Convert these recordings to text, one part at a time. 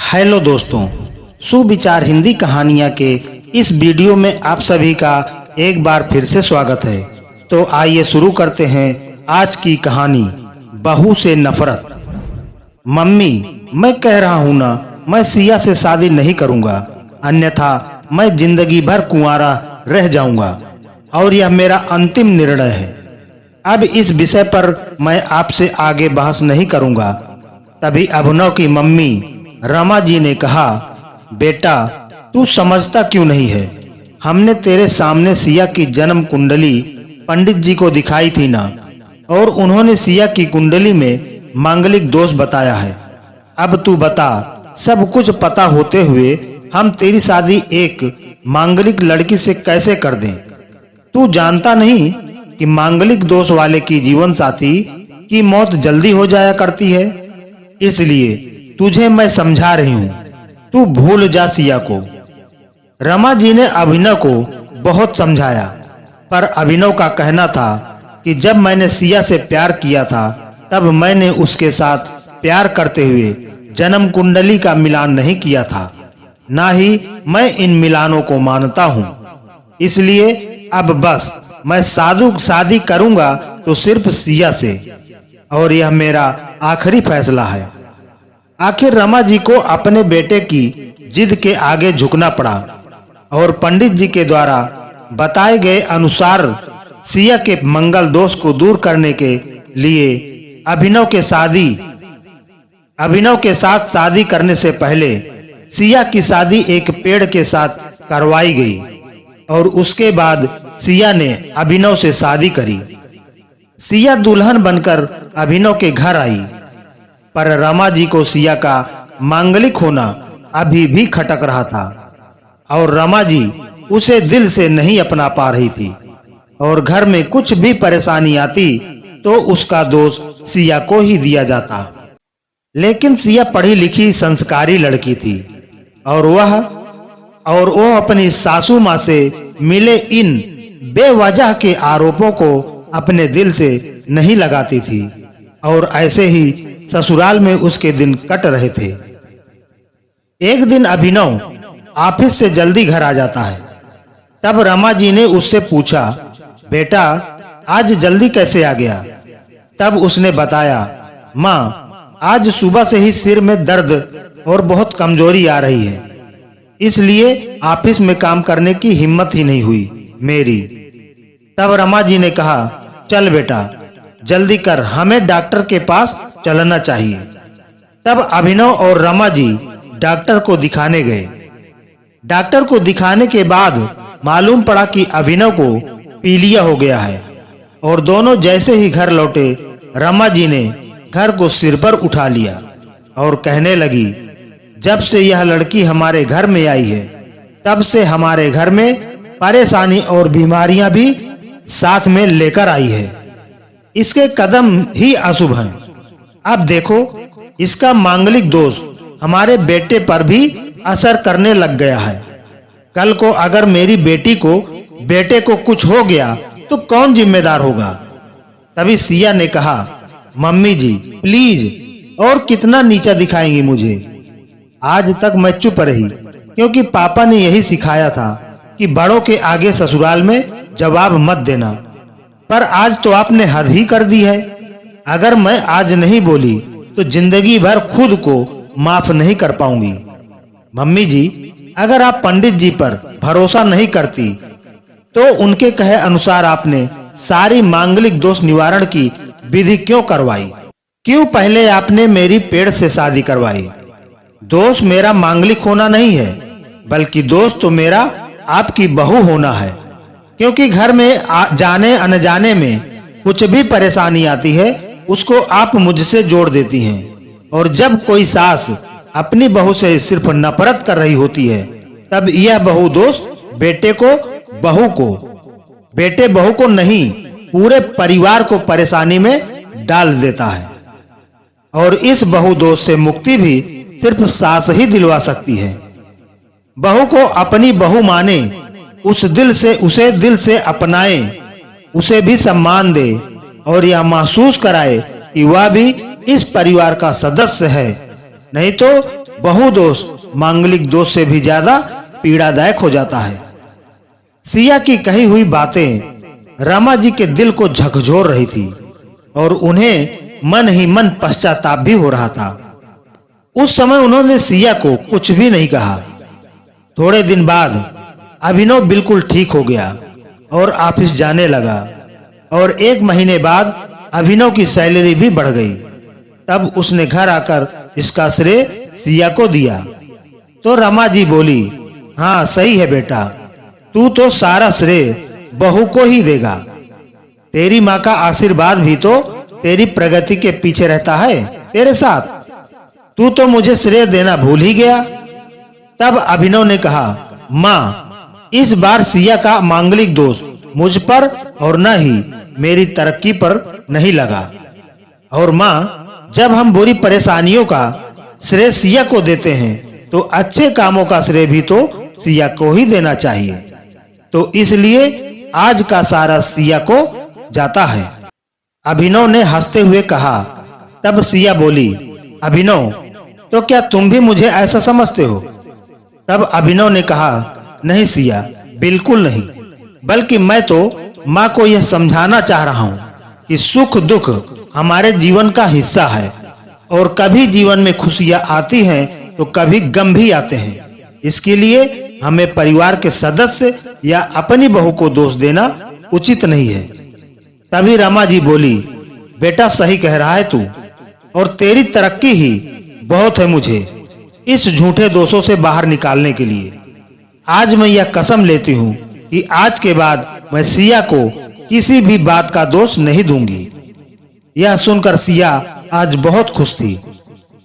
Hello दोस्तों, सुविचार हिंदी कहानियाँ के इस वीडियो में आप सभी का एक बार फिर से स्वागत है। तो आइए शुरू करते हैं आज की कहानी, बहू से नफरत। मम्मी, मैं कह रहा हूँ ना, मैं सिया से शादी नहीं करूँगा, अन्यथा मैं जिंदगी भर कुंवारा रह जाऊँगा और यह मेरा अंतिम निर्णय है। अब इस विषय पर मैं आपसे आगे बहस नहीं करूँगा। तभी अभिनव की मम्मी रमा जी ने कहा, बेटा तू समझता क्यों नहीं है? हमने तेरे सामने सिया की जन्म कुंडली पंडित जी को दिखाई थी ना, और उन्होंने सिया की कुंडली में मांगलिक दोष बताया है। अब तू बता, सब कुछ पता होते हुए हम तेरी शादी एक मांगलिक लड़की से कैसे कर दें? तू जानता नहीं कि मांगलिक दोष वाले की जीवन साथी की मौत जल्दी हो जाया करती है? इसलिए तुझे मैं समझा रही हूँ, तू भूल जा सिया को। रमा जी ने अभिनव को बहुत समझाया, पर अभिनव का कहना था कि जब मैंने सिया से प्यार किया था तब मैंने उसके साथ प्यार करते हुए जन्म कुंडली का मिलान नहीं किया था, ना ही मैं इन मिलानों को मानता हूँ। इसलिए अब बस मैं शादी करूंगा तो सिर्फ सिया से, और यह मेरा आखिरी फैसला है। आखिर रमा जी को अपने बेटे की जिद के आगे झुकना पड़ा और पंडित जी के द्वारा बताए गए अनुसार सिया के मंगल दोष को दूर करने के लिए अभिनव के साथ शादी करने से पहले सिया की शादी एक पेड़ के साथ करवाई गई, और उसके बाद सिया ने अभिनव से शादी करी। सिया दुल्हन बनकर अभिनव के घर आई, पर रमा जी को सिया का मांगलिक होना अभी भी खटक रहा था, और रमा जी उसे दिल से नहीं अपना पा रही थी, और घर में कुछ भी परेशानी आती तो उसका दोष सिया को ही दिया जाता। लेकिन सिया पढ़ी लिखी संस्कारी लड़की थी, और वो अपनी सासू माँ से मिले इन बेवजह के आरोपों को अपने दिल से नहीं लगाती थी, और ऐसे ही ससुराल में उसके दिन कट रहे थे। एक दिन अभिनव ऑफिस से जल्दी घर आ जाता है। तब रमा जी ने उससे पूछा, बेटा आज जल्दी कैसे आ गया? तब उसने बताया, माँ आज सुबह से ही सिर में दर्द और बहुत कमजोरी आ रही है, इसलिए ऑफिस में काम करने की हिम्मत ही नहीं हुई मेरी। तब रमा जी ने कहा, चल बेटा जल्दी कर, हमें डॉक्टर के पास चलना चाहिए। तब अभिनव और रमा जी डॉक्टर को दिखाने गए। डॉक्टर को दिखाने के बाद मालूम पड़ा कि अभिनव को पीलिया हो गया है, और दोनों जैसे ही घर लौटे रमा जी ने घर को सिर पर उठा लिया और कहने लगी, जब से यह लड़की हमारे घर में आई है तब से हमारे घर में परेशानी और बीमारियां भी साथ में लेकर आई है। इसके कदम ही अशुभ हैं। अब देखो, इसका मांगलिक दोष हमारे बेटे पर भी असर करने लग गया है। कल को अगर मेरी बेटे को कुछ हो गया तो कौन जिम्मेदार होगा? तभी सिया ने कहा, मम्मी जी प्लीज, और कितना नीचा दिखाएंगी मुझे? आज तक मैं चुप रही क्योंकि पापा ने यही सिखाया था कि बड़ों के आगे ससुराल में जवाब मत देना, पर आज तो आपने हद ही कर दी है। अगर मैं आज नहीं बोली तो जिंदगी भर खुद को माफ नहीं कर पाऊंगी। मम्मी जी, अगर आप पंडित जी पर भरोसा नहीं करती तो उनके कहे अनुसार आपने सारी मांगलिक दोष निवारण की विधि क्यों करवाई? क्यों पहले आपने मेरी पेड़ से शादी करवाई? दोष मेरा मांगलिक होना नहीं है, बल्कि दोष तो मेरा आपकी बहू होना है, क्योंकि घर में जाने अनजाने में कुछ भी परेशानी आती है उसको आप मुझसे जोड़ देती हैं, और जब कोई सास अपनी बहू से सिर्फ नफरत कर रही होती है तब यह बहू दोष बेटे बहू को नहीं, पूरे परिवार को परेशानी में डाल देता है। और इस बहू दोष से मुक्ति भी सिर्फ सास ही दिलवा सकती है। बहू को अपनी बहू माने, उसे दिल से अपनाए, उसे भी सम्मान दे, और यह महसूस कराए कि वह भी इस परिवार का सदस्य है। नहीं तो बहुदोष मांगलिक दोष से भी ज्यादा पीड़ादायक हो जाता है। सिया की कही हुई बातें रमा जी के दिल को झकझोर रही थी और उन्हें मन ही मन पश्चाताप भी हो रहा था। उस समय उन्होंने सिया को कुछ भी नहीं कहा। थोड़े दिन बाद अभिनव बिल्कुल ठीक हो गया और ऑफिस जाने लगा और 1 महीने बाद अभिनव की सैलरी भी बढ़ गई। तब उसने घर आकर इसका श्रेय सिया को दिया। तो रमा जी बोली, हाँ सही है बेटा, तू तो सारा श्रेय बहू को ही देगा। तेरी माँ का आशीर्वाद भी तो तेरी प्रगति के पीछे रहता है तेरे साथ। तू तो मुझे श्रेय देना भूल ही गया। तब अभिनव ने कहा, माँ इस बार सिया का मांगलिक दोष मुझ पर और न ही मेरी तरक्की पर नहीं लगा। और माँ जब हम बुरी परेशानियों का श्रेय सिया को देते हैं तो अच्छे कामों का श्रेय भी तो सिया को ही देना चाहिए। तो इसलिए आज का सारा सिया को जाता है। अभिनव ने हंसते हुए कहा। तब सिया बोली, अभिनव तो क्या तुम भी मुझे ऐसा समझते हो? तब अभिनव ने कहा, नहीं सिया, बिल्कुल नहीं, बल्कि मैं तो माँ को यह समझाना चाह रहा हूँ कि सुख दुख हमारे जीवन का हिस्सा है और कभी जीवन में खुशियाँ आती हैं तो कभी गम भी आते हैं। इसके लिए हमें परिवार के सदस्य या अपनी बहू को दोष देना उचित नहीं है। तभी रमा जी बोली, बेटा सही कह रहा है तू, और तेरी तरक्की ही बहुत है मुझे इस झूठे दोषों से बाहर निकालने के लिए। आज मैं यह कसम लेती हूँ कि आज के बाद मैं सिया को किसी भी बात का दोष नहीं दूंगी। यह सुनकर सिया आज बहुत खुश थी,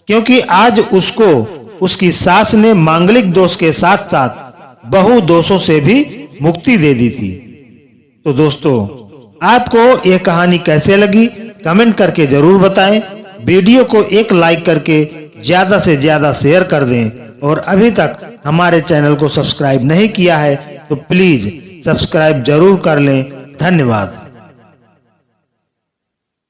क्योंकि आज उसको उसकी सास ने मांगलिक दोष के साथ साथ बहु दोषों से भी मुक्ति दे दी थी। तो दोस्तों, आपको यह कहानी कैसे लगी कमेंट करके जरूर बताएं। वीडियो को एक लाइक करके ज्यादा से ज्यादा शेयर कर दें और अभी तक हमारे चैनल को सब्सक्राइब नहीं किया है तो प्लीज सब्सक्राइब जरूर कर लें। धन्यवाद।